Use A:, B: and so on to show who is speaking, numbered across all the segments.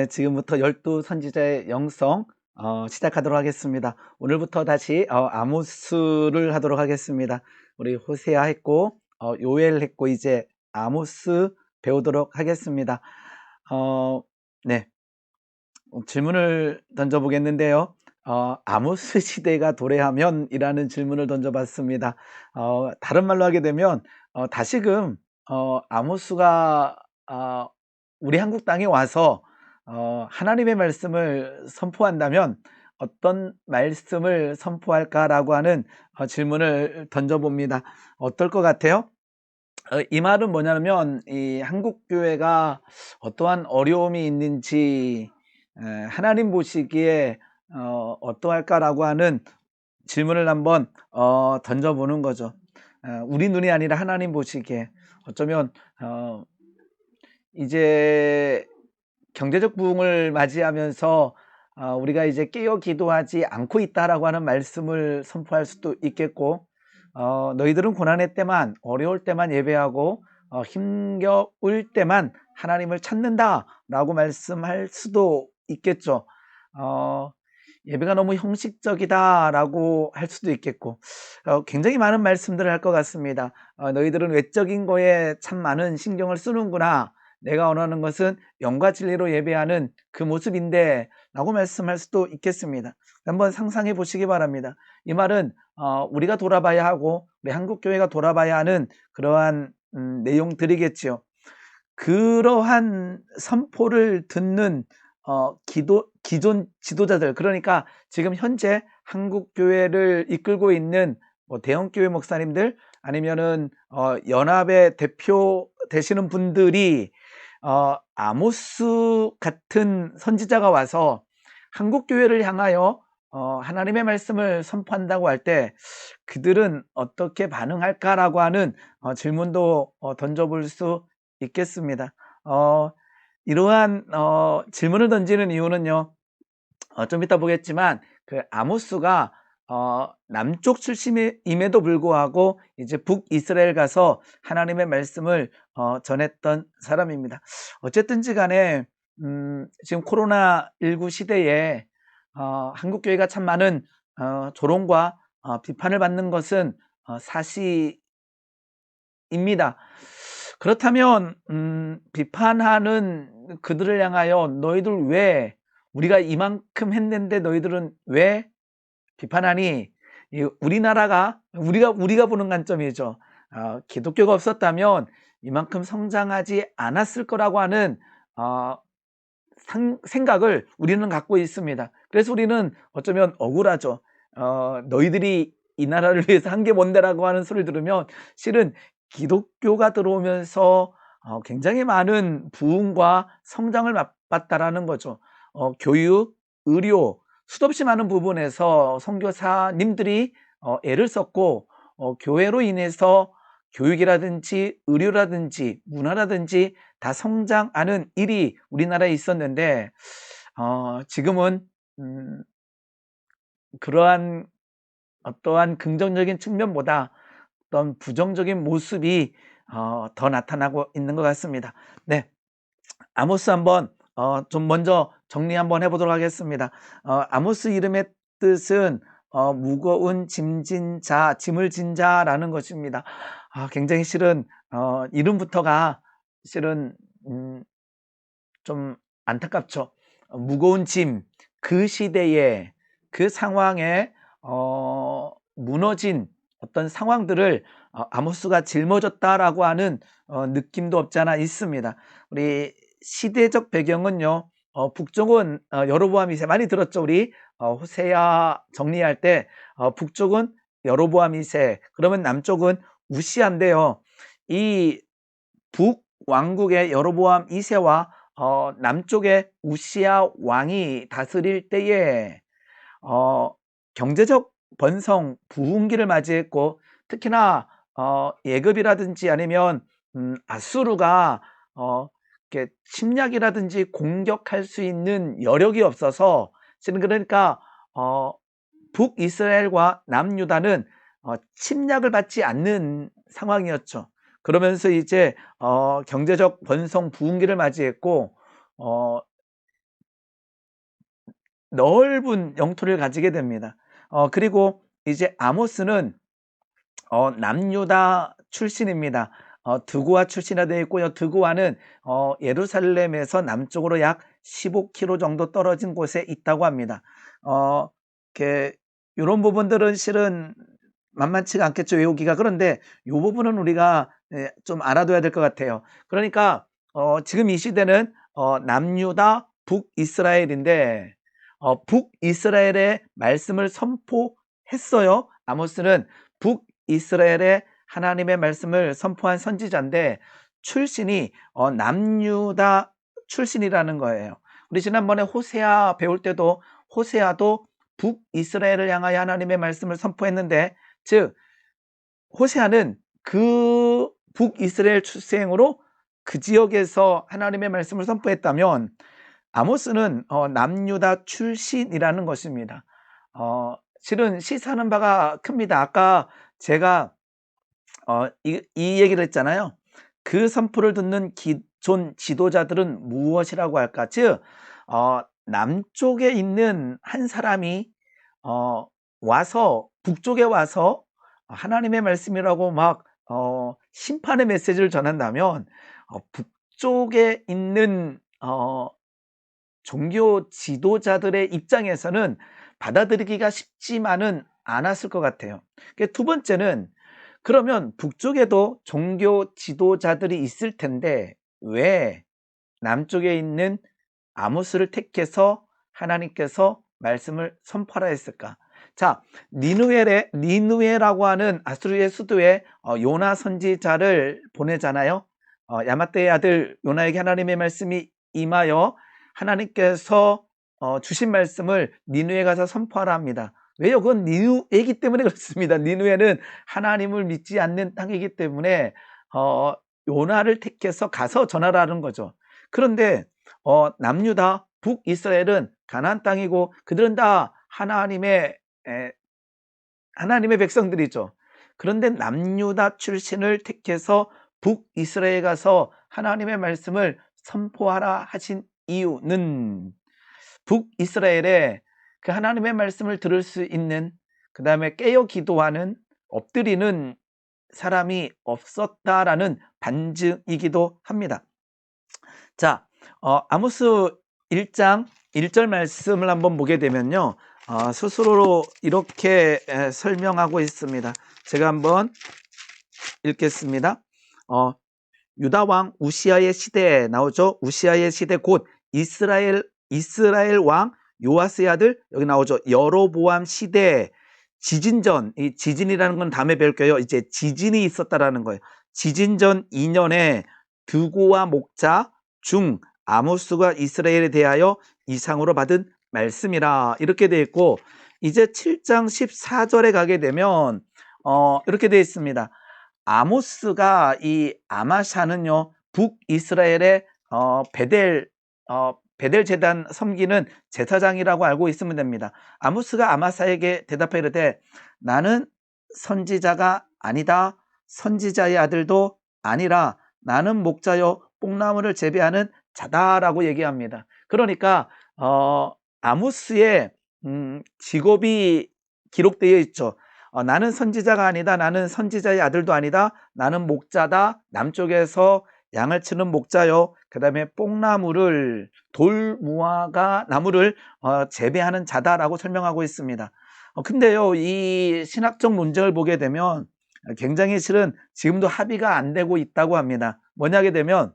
A: 네, 지금부터 열두 선지자의 영성 시작하도록 하겠습니다. 오늘부터 다시 아모스를 하도록 하겠습니다. 우리 호세아 했고 요엘 했고 이제 아모스 배우도록 하겠습니다. 네, 질문을 던져보겠는데요. 아모스 시대가 도래하면이라는 질문을 던져봤습니다. 다른 말로 하게 되면 다시금 아모스가 우리 한국 땅에 와서 하나님의 말씀을 선포한다면 어떤 말씀을 선포할까라고 하는 질문을 던져봅니다. 어떨 것 같아요? 이 말은 뭐냐면 이 한국 교회가 어떠한 어려움이 있는지 하나님 보시기에 어떠할까라고 하는 질문을 한번 던져보는 거죠. 우리 눈이 아니라 하나님 보시기에 어쩌면 이제 경제적 부흥을 맞이하면서 우리가 이제 깨어 기도하지 않고 있다라고 하는 말씀을 선포할 수도 있겠고, 너희들은 고난의 때만, 어려울 때만 예배하고 힘겨울 때만 하나님을 찾는다라고 말씀할 수도 있겠죠. 예배가 너무 형식적이다라고 할 수도 있겠고, 굉장히 많은 말씀들을 할 것 같습니다. 너희들은 외적인 거에 참 많은 신경을 쓰는구나. 내가 원하는 것은 영과 진리로 예배하는 그 모습인데 라고 말씀할 수도 있겠습니다. 한번 상상해 보시기 바랍니다. 이 말은 우리가 돌아봐야 하고 우리 한국교회가 돌아봐야 하는 그러한 내용들이겠지요. 그러한 선포를 듣는 기존 지도자들, 그러니까 지금 현재 한국교회를 이끌고 있는 대형교회 목사님들 아니면은 연합의 대표 되시는 분들이 아모스 같은 선지자가 와서 한국교회를 향하여 하나님의 말씀을 선포한다고 할 때 그들은 어떻게 반응할까라고 하는 질문도 던져볼 수 있겠습니다. 이러한 질문을 던지는 이유는요, 좀 이따 보겠지만 그 아모스가 남쪽 출신임에도 불구하고 이제 북이스라엘 가서 하나님의 말씀을 전했던 사람입니다. 어쨌든지 간에 지금 코로나19 시대에 한국교회가 참 많은 조롱과 비판을 받는 것은 사실입니다. 그렇다면 비판하는 그들을 향하여 너희들 왜 우리가 이만큼 했는데 너희들은 왜 비판하니? 우리나라가 우리가 보는 관점이죠. 기독교가 없었다면 이만큼 성장하지 않았을 거라고 하는 생각을 우리는 갖고 있습니다. 그래서 우리는 어쩌면 억울하죠. 너희들이 이 나라를 위해서 한 게 뭔데라고 하는 소리를 들으면 실은 기독교가 들어오면서 굉장히 많은 부흥과 성장을 맛봤다라는 거죠. 교육, 의료, 수없이 많은 부분에서 선교사님들이 애를 썼고 교회로 인해서 교육이라든지 의료라든지 문화라든지 다 성장하는 일이 우리나라에 있었는데 지금은 그러한 어떠한 긍정적인 측면보다 어떤 부정적인 모습이 더 나타나고 있는 것 같습니다. 네, 아모스 한번 좀 먼저 정리 한번 해보도록 하겠습니다. 아모스 이름의 뜻은 무거운 짐진 자, 짐을 진 자라는 것입니다. 굉장히 실은 이름부터가 실은 좀 안타깝죠. 무거운 짐, 그 시대에 그 상황에 무너진 어떤 상황들을 아모스가 짊어졌다라고 하는 느낌도 없지 않아 있습니다. 우리 시대적 배경은요, 북쪽은 여로보암 2세 많이 들었죠. 우리 호세아 정리할 때 북쪽은 여로보암 2세, 그러면 남쪽은 우시아인데요. 이 북왕국의 여로보암 2세와 남쪽의 우시아 왕이 다스릴 때에 경제적 번성 부흥기를 맞이했고, 특히나 예급이라든지 아니면 아수르가 이렇게 침략이라든지 공격할 수 있는 여력이 없어서, 그러니까 북이스라엘과 남유다는 침략을 받지 않는 상황이었죠. 그러면서 이제 경제적 번성 부흥기를 맞이했고 넓은 영토를 가지게 됩니다. 그리고 이제 아모스는 남유다 출신입니다. 드고아 출신이라 되어 있고요. 드고아는 예루살렘에서 남쪽으로 약 15km 정도 떨어진 곳에 있다고 합니다. 이런 부분들은 실은 만만치가 않겠죠, 외우기가. 그런데 이 부분은 우리가 좀 알아둬야 될 것 같아요. 그러니까 지금 이 시대는 남유다 북이스라엘인데 북이스라엘의 말씀을 선포했어요. 아모스는 북이스라엘의 하나님의 말씀을 선포한 선지자인데 출신이 남유다 출신이라는 거예요. 우리 지난번에 호세아 배울 때도 호세아도 북이스라엘을 향하여 하나님의 말씀을 선포했는데, 즉 호세아는 그 북이스라엘 출생으로 그 지역에서 하나님의 말씀을 선포했다면 아모스는 남유다 출신이라는 것입니다. 실은 시사하는 바가 큽니다. 아까 제가 이 얘기를 했잖아요. 그 선포를 듣는 기존 지도자들은 무엇이라고 할까? 즉 남쪽에 있는 한 사람이 와서 북쪽에 와서 하나님의 말씀이라고 막 심판의 메시지를 전한다면 북쪽에 있는 종교 지도자들의 입장에서는 받아들이기가 쉽지만은 않았을 것 같아요. 두 번째는, 그러면 북쪽에도 종교 지도자들이 있을 텐데 왜 남쪽에 있는 아모스를 택해서 하나님께서 말씀을 선포하라 했을까? 자, 니누에라고 하는 아수르의 수도에 요나 선지자를 보내잖아요. 야마떼의 아들 요나에게 하나님의 말씀이 임하여 하나님께서 주신 말씀을 니누에 가서 선포하라 합니다. 왜요? 그건 니누에이기 때문에 그렇습니다. 니누에는 하나님을 믿지 않는 땅이기 때문에 요나를 택해서 가서 전하라는 거죠. 그런데 남유다 북이스라엘은 가나안 땅이고 그들은 다 하나님의 백성들이죠. 그런데 남유다 출신을 택해서 북이스라엘에 가서 하나님의 말씀을 선포하라 하신 이유는 북이스라엘에 그 하나님의 말씀을 들을 수 있는, 그 다음에 깨어 기도하는, 엎드리는 사람이 없었다라는 반증이기도 합니다. 자, 아모스 1장 1절 말씀을 한번 보게 되면요, 스스로 이렇게 설명하고 있습니다. 제가 한번 읽겠습니다. 유다 왕 우시아의 시대에 나오죠. 우시아의 시대 곧 이스라엘 왕 요아스의 아들, 여기 나오죠. 여로보암 시대 지진전, 이 지진이라는 건 다음에 배울게요. 이제 지진이 있었다라는 거예요. 지진전 2년에 드고와 목자 중 아모스가 이스라엘에 대하여 이상으로 받은 말씀이라, 이렇게 되어 있고, 이제 7장 14절에 가게 되면 이렇게 되어 있습니다. 아모스가 이 아마샤는요 북이스라엘의 베델 제단 섬기는 제사장이라고 알고 있으면 됩니다. 아모스가 아마사에게 대답해 이르되 나는 선지자가 아니다, 선지자의 아들도 아니라 나는 목자여 뽕나무를 재배하는 자다라고 얘기합니다. 그러니까 아모스의 직업이 기록되어 있죠. 나는 선지자가 아니다, 나는 선지자의 아들도 아니다, 나는 목자다, 남쪽에서 양을 치는 목자요, 그 다음에 뽕나무를, 돌무화과 나무를 재배하는 자다라고 설명하고 있습니다. 근데요, 이 신학적 논쟁을 보게 되면 굉장히 실은 지금도 합의가 안 되고 있다고 합니다. 뭐냐게 되면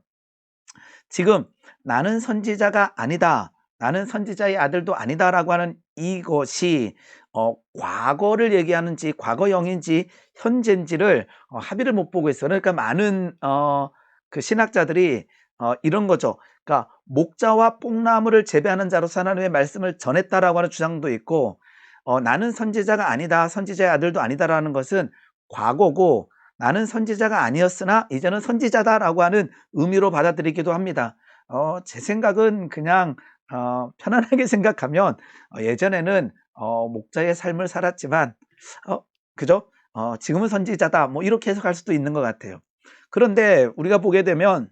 A: 지금 나는 선지자가 아니다, 나는 선지자의 아들도 아니다라고 하는 이것이 과거를 얘기하는지 과거형인지 현재인지를 합의를 못 보고 있어요. 그러니까 많은 그 신학자들이 이런 거죠. 그러니까 목자와 뽕나무를 재배하는 자로서 하나님의 말씀을 전했다라고 하는 주장도 있고, 나는 선지자가 아니다, 선지자의 아들도 아니다라는 것은 과거고, 나는 선지자가 아니었으나 이제는 선지자다라고 하는 의미로 받아들이기도 합니다. 제 생각은 그냥 편안하게 생각하면 예전에는 목자의 삶을 살았지만 그죠? 지금은 선지자다, 뭐 이렇게 해석할 수도 있는 것 같아요. 그런데 우리가 보게 되면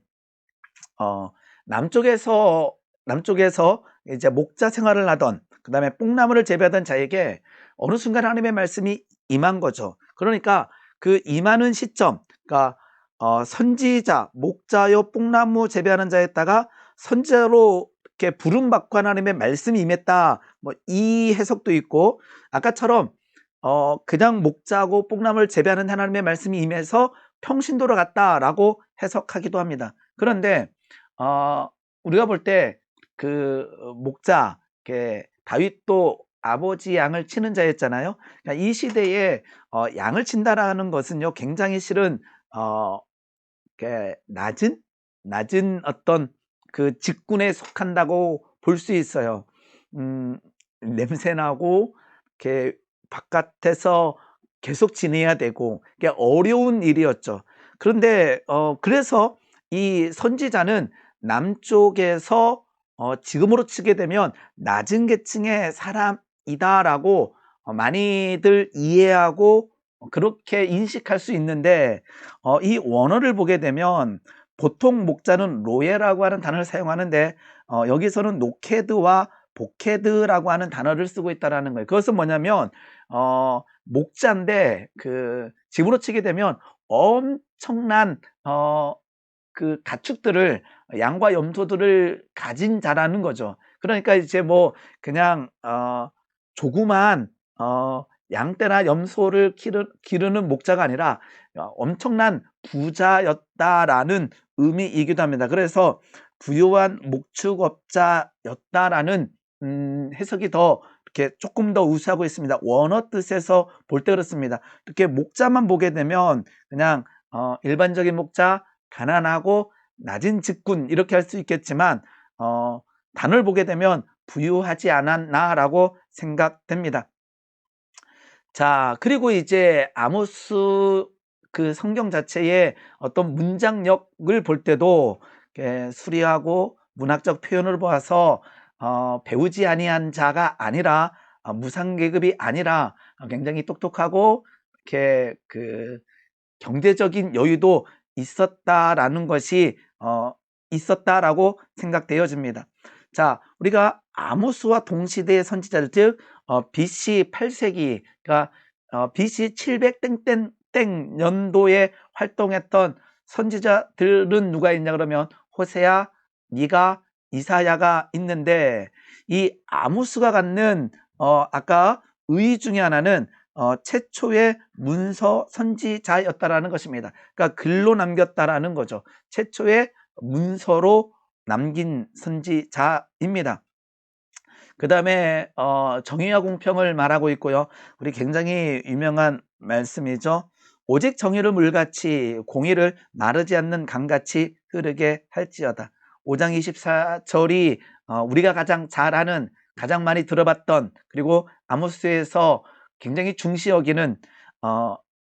A: 남쪽에서 이제 목자 생활을 하던, 그 다음에 뽕나무를 재배하던 자에게 어느 순간 하나님의 말씀이 임한 거죠. 그러니까 그 임하는 시점, 그러니까 선지자, 목자요 뽕나무 재배하는 자였다가 선지자로 이렇게 부름받고 하나님의 말씀이 임했다. 뭐 이 해석도 있고, 아까처럼 그냥 목자고 뽕나무를 재배하는 하나님의 말씀이 임해서 평신도로 갔다라고 해석하기도 합니다. 그런데 우리가 볼 때 그 목자, 다윗도 아버지 양을 치는 자였잖아요. 그러니까 이 시대에 양을 친다라는 것은요, 굉장히 실은 낮은 어떤 그 직군에 속한다고 볼 수 있어요. 냄새나고 이렇게 바깥에서 계속 지내야 되고 어려운 일이었죠. 그런데 그래서 이 선지자는 남쪽에서 지금으로 치게 되면 낮은 계층의 사람이다라고 많이들 이해하고 그렇게 인식할 수 있는데, 이 원어를 보게 되면 보통 목자는 로에라고 하는 단어를 사용하는데 여기서는 노케드와 보케드라고 하는 단어를 쓰고 있다는 거예요. 그것은 뭐냐면 목자인데 그 집으로 치게 되면 엄청난 그 가축들을, 양과 염소들을 가진 자라는 거죠. 그러니까 이제 뭐 그냥 조그만 양떼나 염소를 기르는 목자가 아니라 엄청난 부자였다라는 의미이기도 합니다. 그래서 부유한 목축업자였다라는 해석이 더 이렇게 조금 더 우수하고 있습니다. 원어 뜻에서 볼 때 그렇습니다. 이렇게 목자만 보게 되면 그냥 일반적인 목자, 가난하고 낮은 직군 이렇게 할 수 있겠지만 단어를 보게 되면 부유하지 않았나라고 생각됩니다. 자, 그리고 이제 아모스 그 성경 자체의 어떤 문장력을 볼 때도 수리하고 문학적 표현을 보아서 배우지 아니한 자가 아니라 무상계급이 아니라 굉장히 똑똑하고 이렇게 그 경제적인 여유도 있었다라는 것이 있었다라고 생각되어집니다. 자, 우리가 아모스와 동시대의 선지자들, 즉 BC 8세기, 그러니까 BC 700 땡땡땡 년도에 활동했던 선지자들은 누가 있냐 그러면 호세아, 미가, 이사야가 있는데, 이 아모스가 갖는 아까 의 중에 하나는 최초의 문서 선지자였다라는 것입니다. 그러니까 글로 남겼다라는 거죠. 최초의 문서로 남긴 선지자입니다. 그 다음에 정의와 공평을 말하고 있고요. 우리 굉장히 유명한 말씀이죠. 오직 정의를 물같이 공의를 마르지 않는 강같이 흐르게 할지어다. 5장 24절이 우리가 가장 잘 아는, 가장 많이 들어봤던, 그리고 아모스에서 굉장히 중시 여기는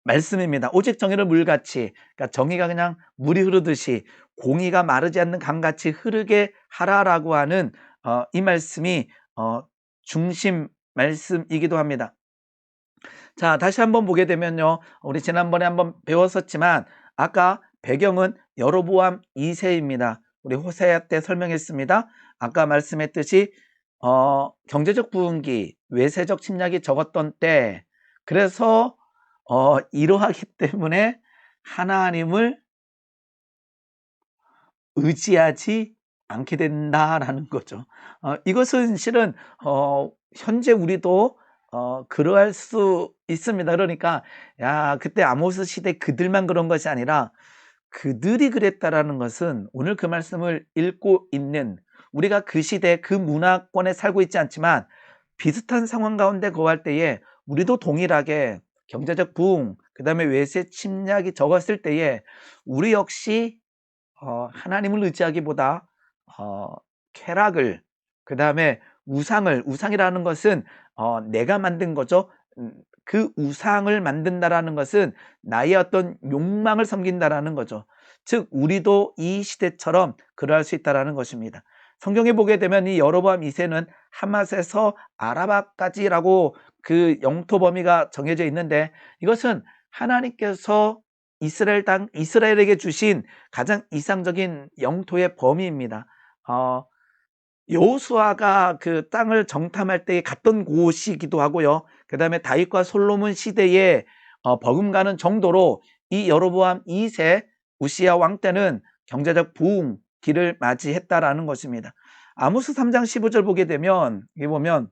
A: 말씀입니다. 오직 정의를 물같이, 그러니까 정의가 그냥 물이 흐르듯이 공의가 마르지 않는 강같이 흐르게 하라라고 하는 이 말씀이 중심 말씀이기도 합니다. 자, 다시 한번 보게 되면요, 우리 지난번에 한번 배웠었지만 아까 배경은 여로보암 2세입니다. 우리 호세아 때 설명했습니다. 아까 말씀했듯이 경제적 부흥기, 외세적 침략이 적었던 때, 그래서 이러하기 때문에 하나님을 의지하지 않게 된다라는 거죠. 이것은 실은 현재 우리도 그러할 수 있습니다. 그러니까 그때 아모스 시대 그들만 그런 것이 아니라 그들이 그랬다라는 것은 오늘 그 말씀을 읽고 있는 우리가 그 시대 그 문화권에 살고 있지 않지만 비슷한 상황 가운데 거할 때에 우리도 동일하게 경제적 부흥, 그 다음에 외세 침략이 적었을 때에 우리 역시 하나님을 의지하기보다 쾌락을, 그 다음에 우상이라는 것은 내가 만든 거죠. 그 우상을 만든다라는 것은 나의 어떤 욕망을 섬긴다라는 거죠. 즉 우리도 이 시대처럼 그러할 수 있다라는 것입니다. 성경에 보게 되면 이 여로보암 2세는 하맛에서 아라바까지라고 그 영토 범위가 정해져 있는데, 이것은 하나님께서 이스라엘에게 주신 가장 이상적인 영토의 범위입니다. 여호수아가 그 땅을 정탐할 때 갔던 곳이기도 하고요. 그 다음에 다윗과 솔로몬 시대에 버금가는 정도로 이 여로보암 2세 우시야 왕 때는 경제적 부흥기를 맞이했다라는 것입니다. 아모스 3장 15절 보게 되면 여기 보면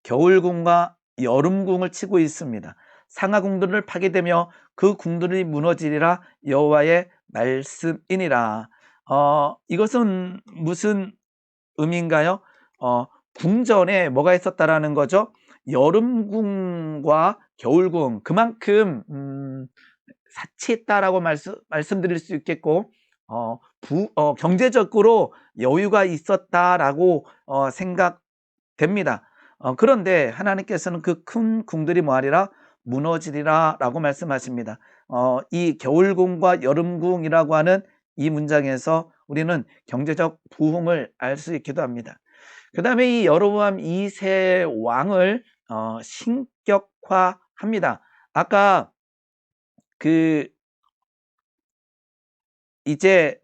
A: 겨울궁과 여름궁을 치고 있습니다. 상하궁들을 파괴되며 그 궁들이 무너지리라 여호와의 말씀이니라. 이것은 무슨 의미인가요? 궁전에 뭐가 있었다라는 거죠? 여름궁과 겨울궁, 그만큼 사치했다라고 말씀드릴 수 있겠고, 경제적으로 여유가 있었다라고 생각됩니다. 그런데 하나님께서는 그 큰 궁들이 뭐하리라? 무너지리라 라고 말씀하십니다. 이 겨울궁과 여름궁이라고 하는 이 문장에서 우리는 경제적 부흥을 알 수 있기도 합니다. 그 다음에 이 여로보암 2세 왕을 신격화합니다. 아까 이제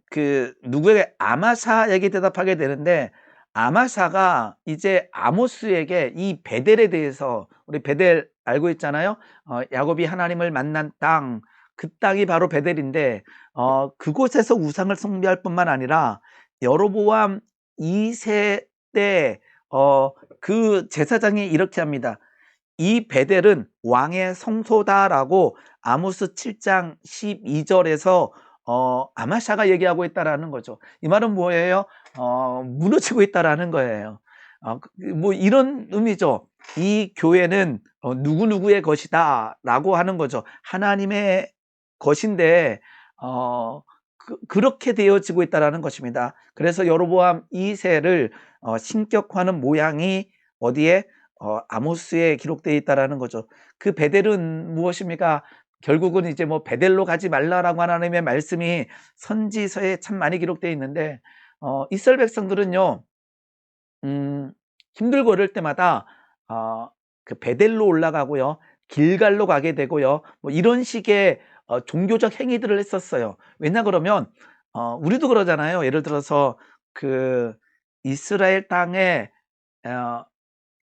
A: 누구에게 아마사에게 대답하게 되는데, 아마사가 이제 아모스에게 이 베델에 대해서, 우리 베델 알고 있잖아요. 야곱이 하나님을 만난 땅, 그 땅이 바로 베델인데 그곳에서 우상을 숭배할 뿐만 아니라 여로보암 2세 때 그 제사장이 이렇게 합니다. 이 베델은 왕의 성소다라고 아모스 7장 12절에서 아마샤가 얘기하고 있다라는 거죠. 이 말은 뭐예요? 무너지고 있다라는 거예요. 뭐 이런 의미죠. 이 교회는 누구누구의 것이다 라고 하는 거죠. 하나님의 것인데 그렇게 되어지고 있다라는 것입니다. 그래서 여로보암 2세를 신격화하는 모양이 어디에? 아모스에 기록되어 있다라는 거죠. 그 베델은 무엇입니까? 결국은 이제 뭐 베델로 가지 말라라고 하나님의 말씀이 선지서에 참 많이 기록되어 있는데 이스라엘 백성들은요 힘들고 어려울 때마다 그 베델로 올라가고요, 길갈로 가게 되고요, 뭐 이런 식의 종교적 행위들을 했었어요. 왜냐 그러면 우리도 그러잖아요. 예를 들어서 그 이스라엘 땅에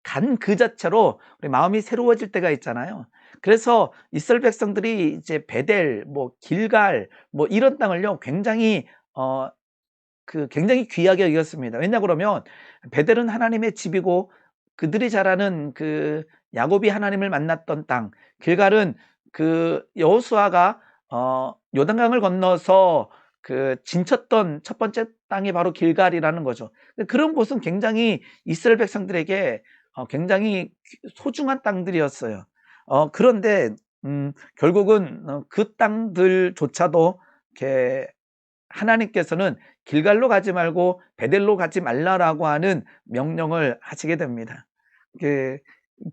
A: 간 그 자체로 우리 마음이 새로워질 때가 있잖아요. 그래서 이스라엘 백성들이 이제 베델, 뭐 길갈, 뭐 이런 땅을요 굉장히 굉장히 귀하게 여겼습니다. 왜냐 그러면 베델은 하나님의 집이고 그들이 잘 아는 그 야곱이 하나님을 만났던 땅, 길갈은 그 여호수아가 요단강을 건너서 그 진쳤던 첫 번째 땅이 바로 길갈이라는 거죠. 그런 곳은 굉장히 이스라엘 백성들에게 굉장히 소중한 땅들이었어요. 그런데 결국은 그 땅들조차도 이렇게 하나님께서는 길갈로 가지 말고 베델로 가지 말라라고 하는 명령을 하시게 됩니다.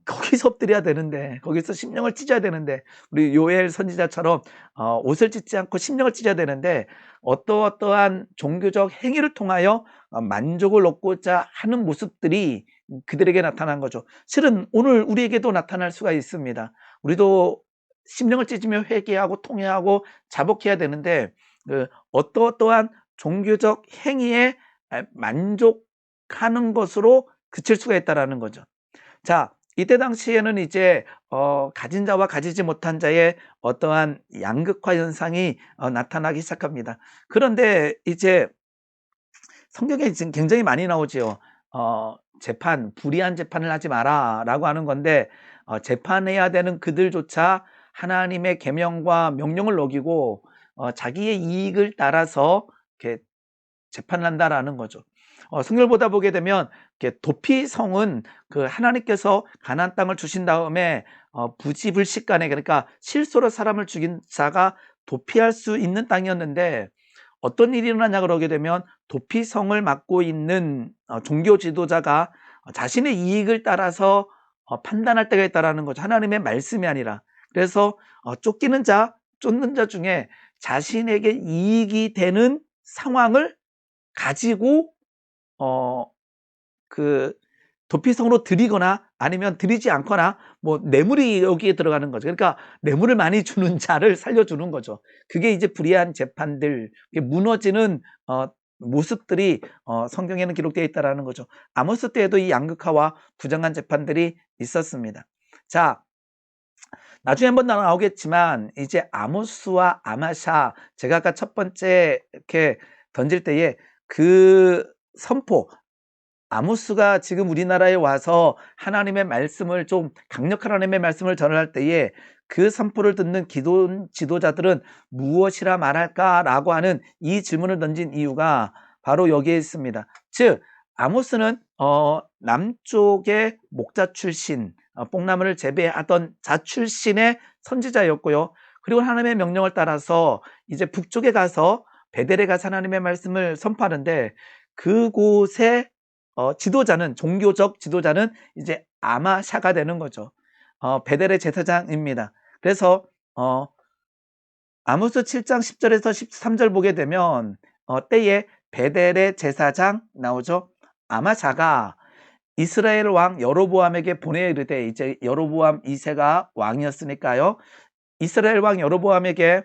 A: 거기서 엎드려야 되는데, 거기서 심령을 찢어야 되는데, 우리 요엘 선지자처럼 옷을 찢지 않고 심령을 찢어야 되는데 어떠한 종교적 행위를 통하여 만족을 얻고자 하는 모습들이 그들에게 나타난 거죠. 실은 오늘 우리에게도 나타날 수가 있습니다. 우리도 심령을 찢으며 회개하고 통회하고 자복해야 되는데 어떠한 종교적 행위에 만족하는 것으로 그칠 수가 있다라는 거죠. 자, 이때 당시에는 이제 가진 자와 가지지 못한 자의 어떠한 양극화 현상이 나타나기 시작합니다. 그런데 이제 성경에 지금 굉장히 많이 나오지요. 불의한 재판을 하지 마라 라고 하는 건데 재판해야 되는 그들조차 하나님의 계명과 명령을 어기고 자기의 이익을 따라서 이렇게 재판을 한다라는 거죠. 성경을 보다 보게 되면 도피성은 그 하나님께서 가나안 땅을 주신 다음에 부지불식간에, 그러니까 실수로 사람을 죽인 자가 도피할 수 있는 땅이었는데 어떤 일이 일어나냐 그러게 되면 도피성을 맡고 있는 종교 지도자가 자신의 이익을 따라서 판단할 때가 있다라는 거죠. 하나님의 말씀이 아니라. 그래서 쫓기는 자, 쫓는 자 중에 자신에게 이익이 되는 상황을 가지고 그 도피성으로 들이거나 아니면 들이지 않거나 뭐 뇌물이 여기에 들어가는 거죠. 그러니까 뇌물을 많이 주는 자를 살려주는 거죠. 그게 이제 불의한 재판들, 무너지는 모습들이 성경에는 기록되어 있다라는 거죠. 아모스 때에도 이 양극화와 부정한 재판들이 있었습니다. 자, 나중에 한번 나오겠지만 이제 아모스와 아마샤, 제가 아까 첫 번째 이렇게 던질 때에 그 선포, 아모스가 지금 우리나라에 와서 하나님의 말씀을, 좀 강력한 하나님의 말씀을 전할 때에 그 선포를 듣는 기독 지도자들은 무엇이라 말할까라고 하는 이 질문을 던진 이유가 바로 여기에 있습니다. 즉 아모스는 남쪽의 목자 출신, 뽕나무를 재배하던 자 출신의 선지자였고요. 그리고 하나님의 명령을 따라서 이제 북쪽에 가서 베델에 가서 하나님의 말씀을 선포하는데, 그곳에 지도자는, 종교적 지도자는 이제 아마샤가 되는 거죠. 베델의 제사장입니다. 그래서 아모스 7장 10절에서 13절 보게 되면 때에 베델의 제사장 나오죠. 아마샤가 이스라엘 왕 여로보암에게 보내 이르되, 이제 여로보암 2세가 왕이었으니까요. 이스라엘 왕 여로보암에게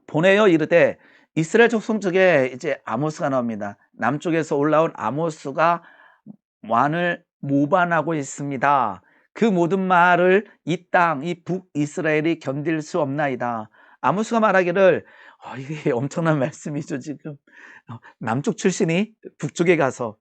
A: 보내어 이르되, 이스라엘 족속 중에 이제 아모스가 나옵니다. 남쪽에서 올라온 아모스가 왕을 모반하고 있습니다. 그 모든 말을 이 땅, 이 북이스라엘이 견딜 수 없나이다. 아모스가 말하기를, 이게 엄청난 말씀이죠. 지금 남쪽 출신이 북쪽에 가서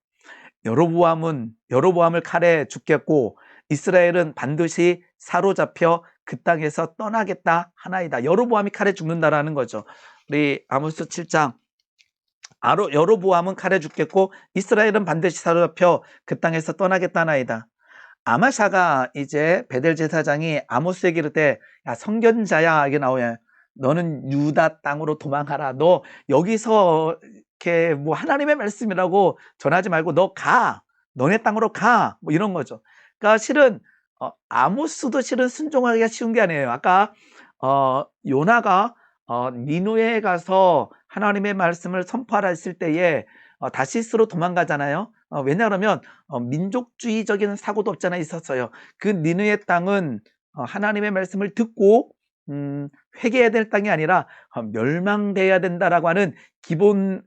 A: 여로보암을 칼에 죽겠고 이스라엘은 반드시 사로잡혀 그 땅에서 떠나겠다 하나이다. 여로보암이 칼에 죽는다라는 거죠. 우리 아모스 7장, 여로보암은 칼에 죽겠고 이스라엘은 반드시 사로잡혀 그 땅에서 떠나겠다 하나이다. 아마샤가 이제 베델 제사장이 아모스에게 이르되, 야 선견자야, 이게 나오냐, 너는 유다 땅으로 도망가라. 너 여기서 이렇게 뭐 하나님의 말씀이라고 전하지 말고 너 가, 너네 땅으로 가, 뭐 이런 거죠. 그러니까 실은 아모스도 실은 순종하기가 쉬운 게 아니에요. 아까 요나가 니누에 가서 하나님의 말씀을 선포하라 했을 때에 다시스로 도망가잖아요. 왜냐하면 민족주의적인 사고도 없잖아 있었어요. 그 니누의 땅은 하나님의 말씀을 듣고 회개해야 될 땅이 아니라 멸망돼야 된다라고 하는 기본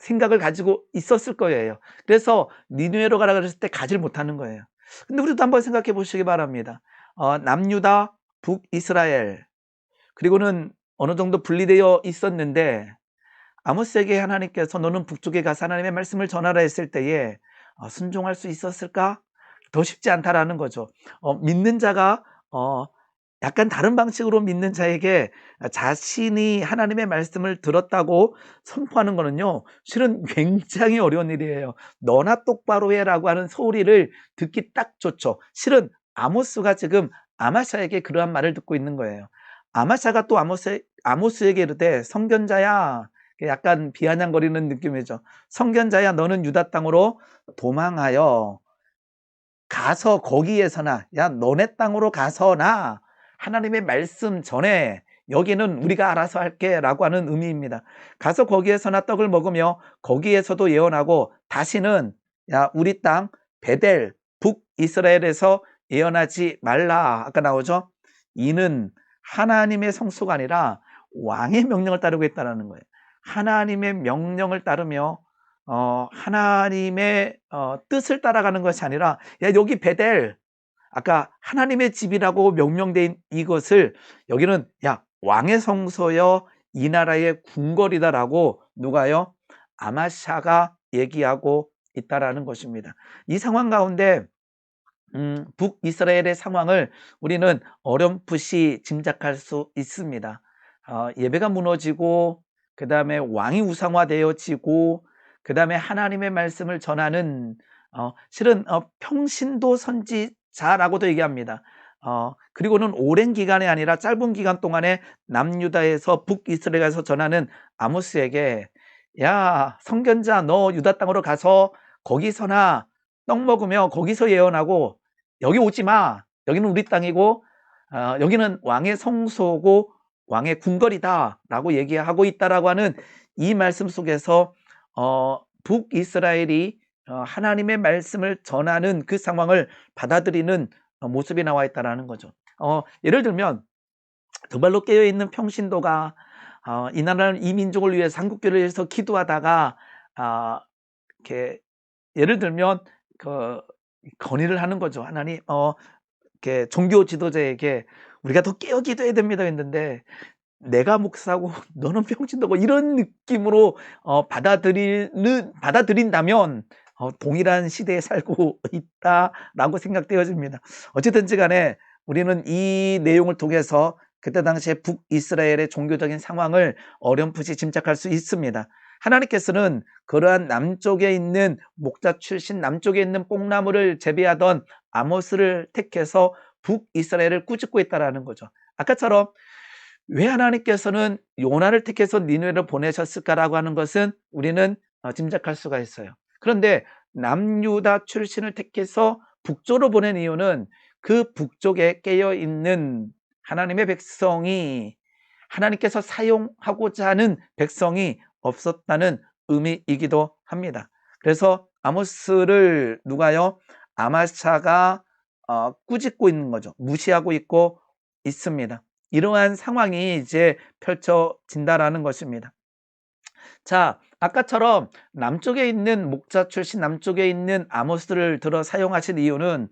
A: 생각을 가지고 있었을 거예요. 그래서 니누에로 가라 그랬을 때 가지를 못하는 거예요. 근데 우리도 한번 생각해 보시기 바랍니다. 남유다, 북이스라엘, 그리고는 어느 정도 분리되어 있었는데 아모스에게 하나님께서 너는 북쪽에 가서 하나님의 말씀을 전하라 했을 때에 순종할 수 있었을까? 더 쉽지 않다라는 거죠. 믿는 자가 약간 다른 방식으로 믿는 자에게 자신이 하나님의 말씀을 들었다고 선포하는 거는요, 실은 굉장히 어려운 일이에요. 너나 똑바로 해라고 하는 소리를 듣기 딱 좋죠. 실은 아모스가 지금 아마샤에게 그러한 말을 듣고 있는 거예요. 아마샤가 또 아모스에게 이르되, 선견자야, 약간 비아냥거리는 느낌이죠. 선견자야, 너는 유다 땅으로 도망하여 가서 거기에서나, 야 너네 땅으로 가서나 하나님의 말씀 전해, 여기는 우리가 알아서 할게 라고 하는 의미입니다. 가서 거기에서나 떡을 먹으며 거기에서도 예언하고 다시는 야 우리 땅 베델 북이스라엘에서 예언하지 말라. 아까 나오죠. 이는 하나님의 성소가 아니라 왕의 명령을 따르고 있다는 거예요. 하나님의 명령을 따르며 하나님의 뜻을 따라가는 것이 아니라, 야 여기 베델, 아까 하나님의 집이라고 명명된 이것을 여기는 야 왕의 성소여 이 나라의 궁궐이다라고 누가요? 아마샤가 얘기하고 있다라는 것입니다. 이 상황 가운데 북이스라엘의 상황을 우리는 어렴풋이 짐작할 수 있습니다. 예배가 무너지고, 그 다음에 왕이 우상화되어지고, 그 다음에 하나님의 말씀을 전하는 실은 평신도 선지자라고도 얘기합니다. 그리고는 오랜 기간이 아니라 짧은 기간 동안에 남유다에서 북이스라엘에서 전하는 아모스에게, 야 선견자, 너 유다 땅으로 가서 거기서나 떡 먹으며 거기서 예언하고 여기 오지 마. 여기는 우리 땅이고 여기는 왕의 성소고 왕의 궁궐이다 라고 얘기하고 있다라고 하는 이 말씀 속에서 북이스라엘이 하나님의 말씀을 전하는 그 상황을 받아들이는 모습이 나와 있다라는 거죠. 예를 들면 정말로 깨어있는 평신도가 이 나라를, 이 민족을 위해 한국교를 위해서 기도하다가 이렇게 예를 들면 그 건의를 하는 거죠. 하나님, 이렇게 종교 지도자에게 우리가 더 깨어 기도해야 됩니다 했는데, 내가 목사고 너는 평신도고 이런 느낌으로 받아들인다면 동일한 시대에 살고 있다라고 생각되어집니다. 어쨌든지 간에 우리는 이 내용을 통해서 그때 당시에 북이스라엘의 종교적인 상황을 어렴풋이 짐작할 수 있습니다. 하나님께서는 그러한 남쪽에 있는 목자 출신, 남쪽에 있는 뽕나무를 재배하던 아모스를 택해서 북이스라엘을 꾸짖고 있다라는 거죠. 아까처럼 왜 하나님께서는 요나를 택해서 니느웨를 보내셨을까라고 하는 것은 우리는 짐작할 수가 있어요. 그런데 남유다 출신을 택해서 북쪽으로 보낸 이유는 그 북쪽에 깨어있는 하나님의 백성이, 하나님께서 사용하고자 하는 백성이 없었다는 의미이기도 합니다. 그래서 아모스를 누가요? 아마샤가 꾸짖고 있는 거죠. 무시하고 있고 있습니다. 이러한 상황이 이제 펼쳐진다라는 것입니다. 자, 아까처럼 남쪽에 있는 목자 출신, 남쪽에 있는 아모스를 들어 사용하신 이유는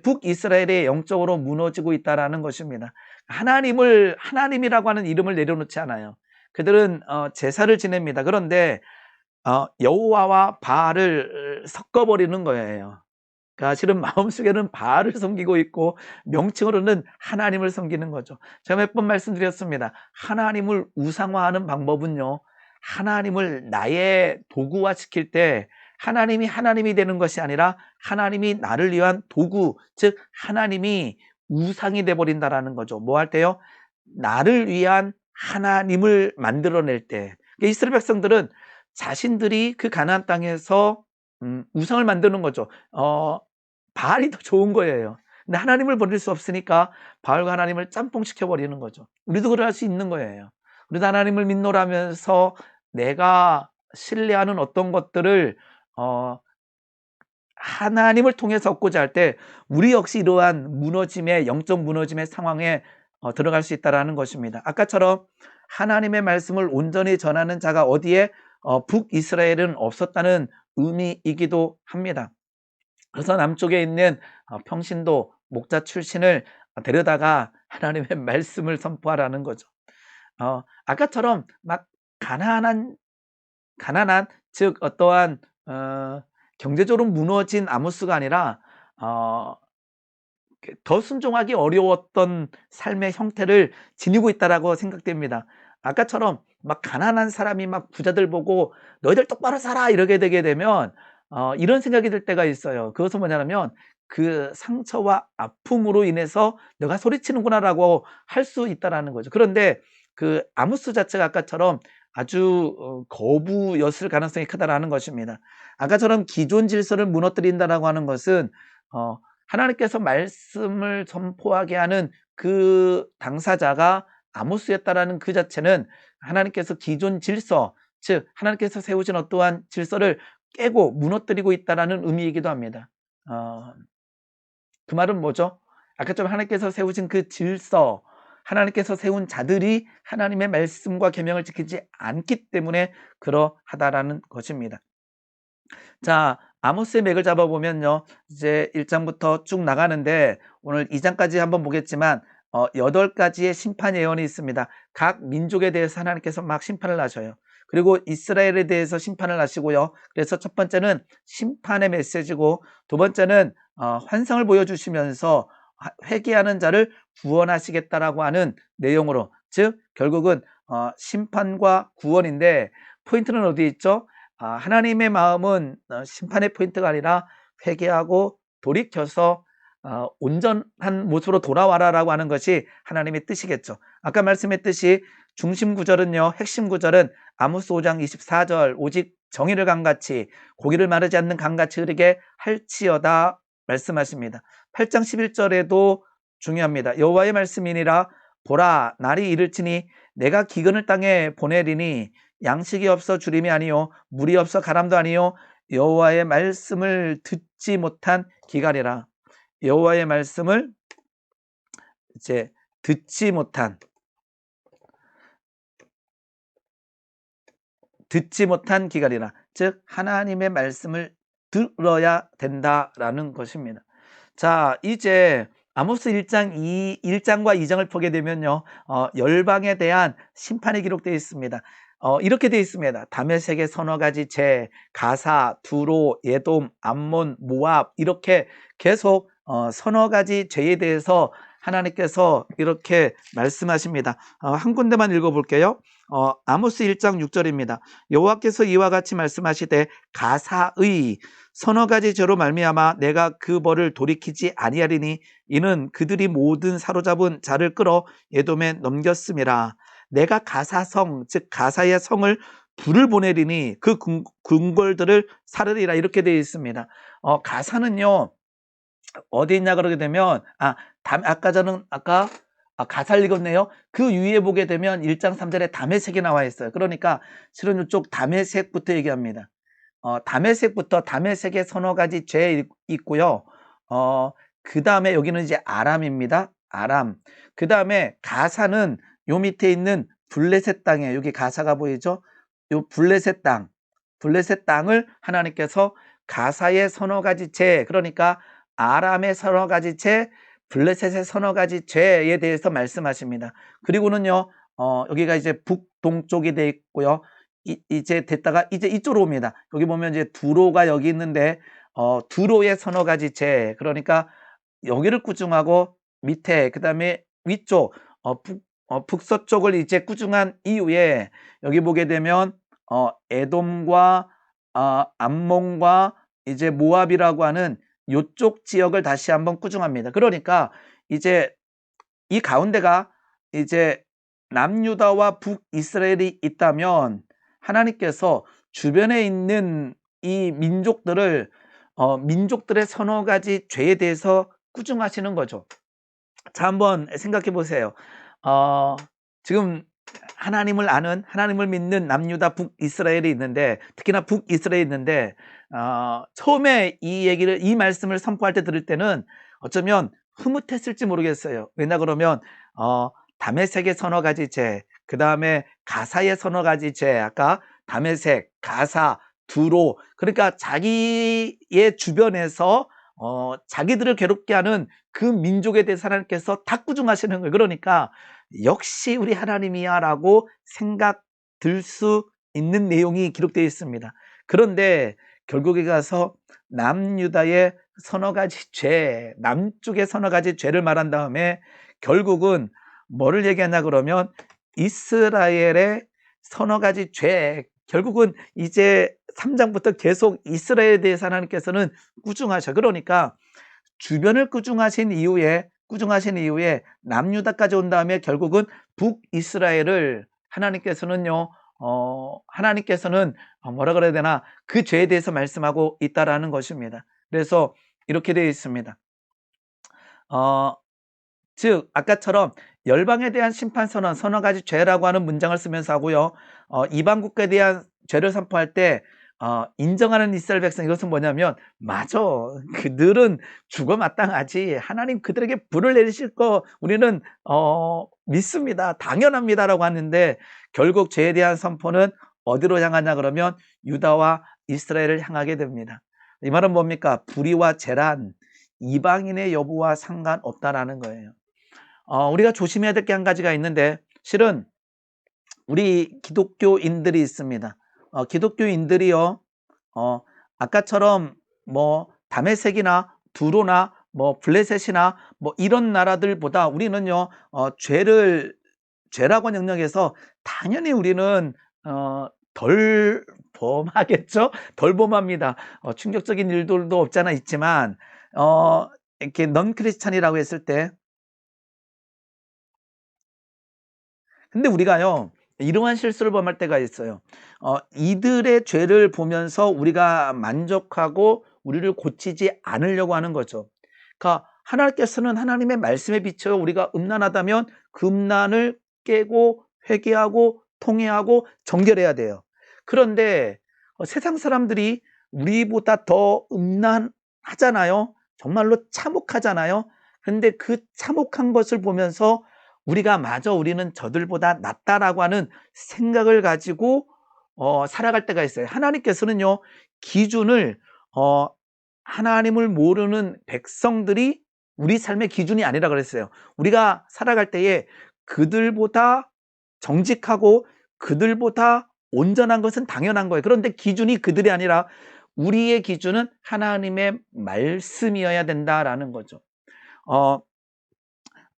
A: 북이스라엘이 영적으로 무너지고 있다라는 것입니다. 하나님이라고 하는 이름을 내려놓지 않아요. 그들은 제사를 지냅니다. 그런데 여호와와 바알을 섞어버리는 거예요. 그러니까 실은 마음속에는 바알을 섬기고 있고 명칭으로는 하나님을 섬기는 거죠. 제가 몇 번 말씀드렸습니다. 하나님을 우상화하는 방법은요, 하나님을 나의 도구화 시킬 때 하나님이 하나님이 되는 것이 아니라 하나님이 나를 위한 도구, 즉 하나님이 우상이 돼버린다라는 거죠. 뭐 할 때요? 나를 위한 하나님을 만들어낼 때. 이스라엘 백성들은 자신들이 그 가나안 땅에서 우상을 만드는 거죠. 바알이 더 좋은 거예요. 근데 하나님을 버릴 수 없으니까 바알과 하나님을 짬뽕시켜 버리는 거죠. 우리도 그럴 수 있는 거예요. 우리도 하나님을 믿노라면서 내가 신뢰하는 어떤 것들을 하나님을 통해서 얻고자 할 때 우리 역시 이러한 무너짐의, 영적 무너짐의 상황에 들어갈 수 있다는 것입니다. 아까처럼 하나님의 말씀을 온전히 전하는 자가 어디에 북이스라엘은 없었다는 의미이기도 합니다. 그래서 남쪽에 있는 평신도 목자 출신을 데려다가 하나님의 말씀을 선포하라는 거죠. 아까처럼 막 가난한 즉 어떠한 경제적으로 무너진 아모스가 아니라 더 순종하기 어려웠던 삶의 형태를 지니고 있다라고 생각됩니다. 아까처럼 막 가난한 사람이 막 부자들 보고 너희들 똑바로 살아 이러게 되게 되면 이런 생각이 들 때가 있어요. 그것은 뭐냐면 그 상처와 아픔으로 인해서 내가 소리치는구나라고 할 수 있다라는 거죠. 그런데 그 아모스 자체가 아까처럼 아주 거부였을 가능성이 크다라는 것입니다. 아까처럼 기존 질서를 무너뜨린다라고 하는 것은 하나님께서 말씀을 선포하게 하는 그 당사자가 아모스였다라는 그 자체는 하나님께서 기존 질서, 즉 하나님께서 세우신 어떠한 질서를 깨고 무너뜨리고 있다라는 의미이기도 합니다. 그 말은 뭐죠? 아까처럼 하나님께서 세우신 그 질서, 하나님께서 세운 자들이 하나님의 말씀과 계명을 지키지 않기 때문에 그러하다라는 것입니다. 자, 아모스의 맥을 잡아보면요, 이제 1장부터 쭉 나가는데 오늘 2장까지 한번 보겠지만 8가지의 심판 예언이 있습니다. 각 민족에 대해서 하나님께서 막 심판을 하셔요. 그리고 이스라엘에 대해서 심판을 하시고요. 그래서 첫 번째는 심판의 메시지고, 두 번째는 환상을 보여주시면서 회개하는 자를 구원하시겠다라고 하는 내용으로, 즉 결국은 심판과 구원인데 포인트는 어디 있죠? 하나님의 마음은 심판의 포인트가 아니라 회개하고 돌이켜서 온전한 모습으로 돌아와라라고 하는 것이 하나님의 뜻이겠죠. 아까 말씀했듯이 중심 구절은요, 핵심 구절은 아모스 5장 24절 오직 정의를 강같이 고기를 마르지 않는 강같이 흐르게 할지어다 말씀하십니다. 8장 11절에도 중요합니다. 여호와의 말씀이니라 보라 날이 이를지니 내가 기근을 땅에 보내리니 양식이 없어 주림이 아니요 물이 없어 가람도 아니요 여호와의 말씀을 듣지 못한 기갈이라. 여호와의 말씀을 이제 듣지 못한 기갈이라, 즉 하나님의 말씀을 들어야 된다라는 것입니다. 자, 이제 아모스 1장과 2장을 보게 되면요, 열방에 대한 심판이 기록되어 있습니다. 이렇게 되어 있습니다. 다메섹의 서너 가지 죄, 가사, 두로, 예돔, 암몬, 모압, 이렇게 계속 서너 가지 죄에 대해서 하나님께서 이렇게 말씀하십니다. 한 군데만 읽어볼게요. 아모스 1장 6절입니다. 여호와께서 이와 같이 말씀하시되 가사의 서너 가지 죄로 말미암아 내가 그 벌을 돌이키지 아니하리니 이는 그들이 모든 사로잡은 자를 끌어 에돔에 넘겼음이라. 내가 가사성, 즉 가사의 성을 불을 보내리니 그 궁궐들을 사르리라. 이렇게 되어 있습니다. 가사는요 어디 있냐 그러게 되면 아까 가사를 읽었네요. 그 위에 보게 되면 1장 3절에 다메섹이 나와 있어요. 그러니까 실은 이쪽 다메섹부터 얘기합니다. 다메섹부터, 다메섹의 서너 가지 죄 있고요. 그 다음에 여기는 이제 아람입니다. 아람. 그 다음에 가사는 요 밑에 있는 블레셋 땅이에요. 여기 가사가 보이죠? 요 블레셋 땅을 하나님께서 가사의 서너 가지 죄, 그러니까 아람의 서너 가지 죄, 블레셋의 서너 가지 죄에 대해서 말씀하십니다. 그리고는요, 여기가 이제 북동쪽이 되어 있고요. 이제 됐다가 이제 이쪽으로 옵니다. 여기 보면 이제 두로가 여기 있는데, 두로의 서너 가지 죄, 그러니까 여기를 꾸중하고 밑에, 그 다음에 위쪽, 북서쪽을 이제 꾸중한 이후에 여기 보게 되면, 에돔과, 암몬과 이제 모압이라고 하는 요쪽 지역을 다시 한번 꾸중합니다. 그러니까 이제 이 가운데가 이제 남유다와 북이스라엘이 있다면 하나님께서 주변에 있는 이 민족들의 서너 가지 죄에 대해서 꾸중하시는 거죠. 자, 한번 생각해 보세요. 지금 하나님을 아는, 하나님을 믿는 남유다 북이스라엘이 있는데, 특히나 북이스라엘이 있는데, 처음에 이 말씀을 선포할 때 들을 때는 어쩌면 흐뭇했을지 모르겠어요. 왜냐 그러면 다메섹의 서너 가지 죄, 그 다음에 가사의 서너 가지 죄, 아까 다메섹, 가사, 두로, 그러니까 자기의 주변에서 자기들을 괴롭게 하는 그 민족에 대해서 하나님께서 다 꾸중하시는 거예요. 그러니까 역시 우리 하나님이야 라고 생각 들 수 있는 내용이 기록되어 있습니다. 그런데 결국에 가서 남유다의 서너 가지 죄, 남쪽의 서너 가지 죄를 말한 다음에 결국은 뭐를 얘기하냐 그러면 이스라엘의 서너 가지 죄, 결국은 이제 3장부터 계속 이스라엘에 대해서 하나님께서는 꾸중하셔. 그러니까 주변을 꾸중하신 이후에 남유다까지 온 다음에 결국은 북이스라엘을 하나님께서는요, 하나님께서는 뭐라 그래야 되나, 그 죄에 대해서 말씀하고 있다라는 것입니다. 그래서 이렇게 되어 있습니다. 즉 아까처럼 열방에 대한 심판 선언, 서너 가지 죄라고 하는 문장을 쓰면서 하고요. 이방 국가에 대한 죄를 선포할 때 인정하는 이스라엘 백성, 이것은 뭐냐면 맞아, 그들은 죽어 마땅하지, 하나님 그들에게 불을 내리실 거 우리는 믿습니다, 당연합니다라고 하는데 결국 죄에 대한 선포는 어디로 향하냐 그러면 유다와 이스라엘을 향하게 됩니다. 이 말은 뭡니까? 불의와 재란, 이방인의 여부와 상관없다라는 거예요. 우리가 조심해야 될 게 한 가지가 있는데, 실은 우리 기독교인들이 있습니다. 기독교인들이요, 아까처럼 뭐 다메섹이나 두로나 뭐 블레셋이나 뭐 이런 나라들보다 우리는요, 죄라고 영역에서 당연히 우리는 덜 범하겠죠? 덜 범합니다. 충격적인 일들도 없잖아 있지만, 이렇게 넌 크리스찬이라고 했을 때, 근데 우리가요, 이러한 실수를 범할 때가 있어요. 이들의 죄를 보면서 우리가 만족하고 우리를 고치지 않으려고 하는 거죠. 그러니까 하나님께서는 하나님의 말씀에 비춰 우리가 음란하다면 그 음란을 깨고 회개하고 통회하고 정결해야 돼요. 그런데 세상 사람들이 우리보다 더 음란하잖아요. 정말로 참혹하잖아요. 그런데 그 참혹한 것을 보면서 우리가 마저 우리는 저들보다 낫다라고 하는 생각을 가지고 살아갈 때가 있어요. 하나님께서는요, 기준을 하나님을 모르는 백성들이 우리 삶의 기준이 아니라 그랬어요. 우리가 살아갈 때에 그들보다 정직하고 그들보다 온전한 것은 당연한 거예요. 그런데 기준이 그들이 아니라 우리의 기준은 하나님의 말씀이어야 된다라는 거죠. 어,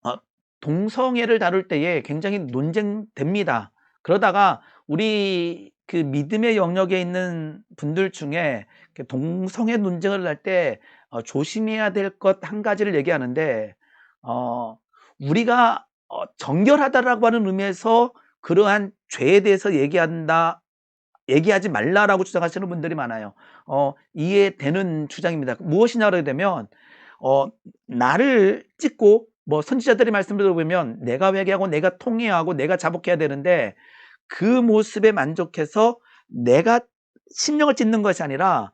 A: 어, 동성애를 다룰 때에 굉장히 논쟁됩니다. 그러다가 우리 그 믿음의 영역에 있는 분들 중에 동성애 논쟁을 할 때 조심해야 될 것 한 가지를 얘기하는데, 우리가 정결하다라고 하는 의미에서 그러한 죄에 대해서 얘기하지 말라라고 주장하시는 분들이 많아요. 이해되는 주장입니다. 무엇이냐 그러게 되면 나를 찍고 뭐 선지자들의 말씀을 들어보면 내가 회개하고 내가 통회하고 내가 자복해야 되는데, 그 모습에 만족해서 내가 심령을 찢는 것이 아니라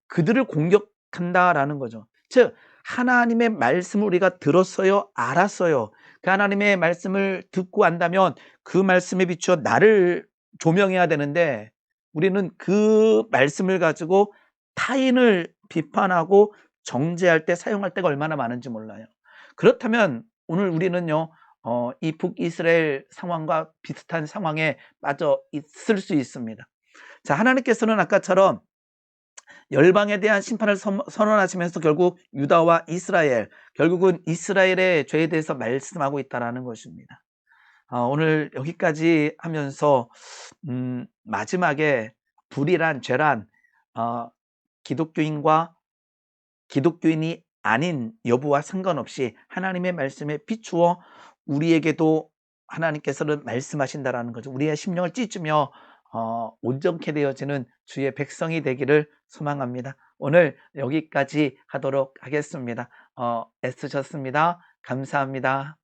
A: 그들을 공격한다라는 거죠. 즉 하나님의 말씀을 우리가 들었어요, 알았어요. 그 하나님의 말씀을 듣고 안다면 그 말씀에 비추어 나를 조명해야 되는데, 우리는 그 말씀을 가지고 타인을 비판하고 정죄할 때 사용할 때가 얼마나 많은지 몰라요. 그렇다면 오늘 우리는요, 이 북이스라엘 상황과 비슷한 상황에 빠져 있을 수 있습니다. 자, 하나님께서는 아까처럼 열방에 대한 심판을 선언하시면서 결국 유다와 이스라엘, 결국은 이스라엘의 죄에 대해서 말씀하고 있다는 것입니다. 오늘 여기까지 하면서 마지막에 불이란 죄란 기독교인과 기독교인이 아닌 여부와 상관없이 하나님의 말씀에 비추어 우리에게도 하나님께서는 말씀하신다라는 거죠. 우리의 심령을 찢으며 온전케 되어지는 주의 백성이 되기를 소망합니다. 오늘 여기까지 하도록 하겠습니다. 애쓰셨습니다. 감사합니다.